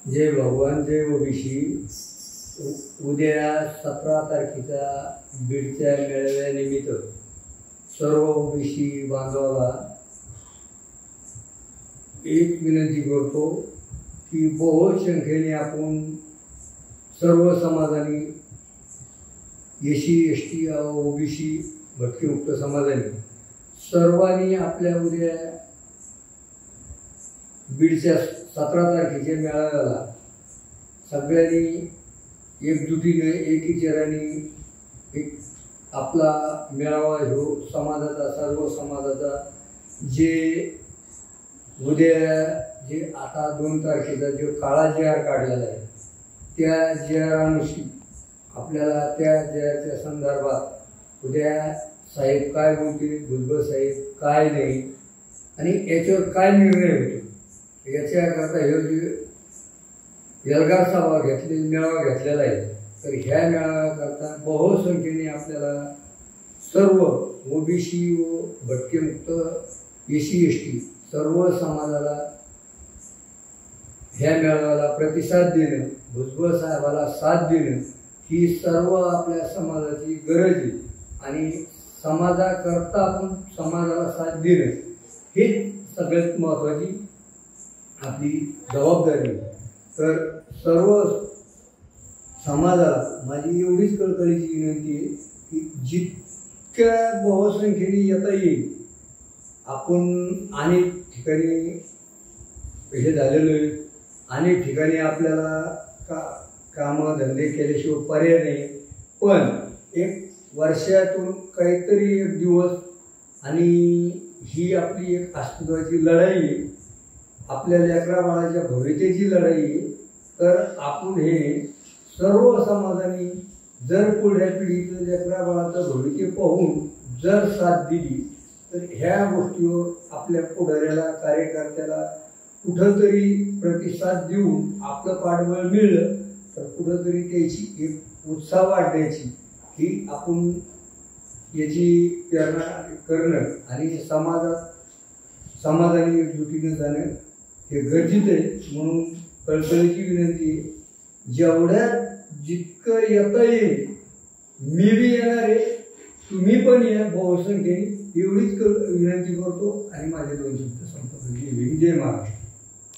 जय भगवान जय ओबीसी। उद्या 17 तारखेच्या बीडच्या मेळाव्यानिमित्त सर्व ओबीसी बांधवाला एक विनंती करतो की बहुत संख्येने आपण सर्व समाजाने एसी एसटी ओबीसी भटकेमुक्त समाजाने सर्वांनी आपल्या उद्या बीडच्या 17 तारखेच्या मेळाव्याला सगळ्यांनी एकजुटीने एकीचराने एक आपला मेळावा हो समाजाचा सर्व समाजाचा जे उद्या जे आता 2 तारखेचा जो काळा JR काढलेला आहे त्या JRनुसार आपल्याला त्या JRच्या संदर्भात उद्या साहेब काय बोलतील, भुजबळ साहेब काय नाही आणि याच्यावर काय निर्णय होतो याच्याकरता हे जे एल्गार सभा मेळावा घेतलेला आहे। तर ह्या मेळाव्याकरता बहुत संख्येने आपल्याला सर्व ओबीसी व भटकेमुक्त एसी एसटी सर्व समाजाला ह्या मेळाव्याला प्रतिसाद देणं, भुजबळ साहेबाला साथ देणं ही सर्व आपल्या समाजाची गरज आहे आणि समाजाकरता आपण समाजाला साथ देणं हे सगळ्यात महत्त्वाची आपली जबाबदारी आहे। तर सर्व समाजाला माझी एवढीच कळकळीची विनंती आहे की जितक्या बहुसंख्येने येता येईल आपण अनेक ठिकाणी हे झालेलो आहे, अनेक ठिकाणी आपल्याला कामं धंदे केल्याशिवाय पर्याय नाही, पण एक वर्षातून काहीतरी एक दिवस आणि ही आपली एक अस्तित्वाची लढाई आहे, आपल्या लेकरा बाळाच्या भवितेची लढाई आहे। तर आपण हे सर्व समाजाने जर पुढल्या पिढीचं लेकरा बाळाचं भविते पाहून जर साथ दिली तर ह्या गोष्टीवर आपल्या पुढाऱ्याला कार्यकर्त्याला कुठंतरी प्रतिसाद देऊन आपलं पाठबळ मिळलं तर कुठंतरी त्याची एक उत्साह वाढण्याची ही आपण याची प्रेरणा करणं आणि समाजाने एकजुटीनं जाणं हे गरजेचं आहे। म्हणून कळकळीची विनंती आहे जेवढ्या जितकं येता येईल मी बी येणार आहे, तुम्ही पण या बहुसंख्येने एवढीच विनंती करतो आणि माझे 2 शब्द संपतो। जय महाराष्ट्र।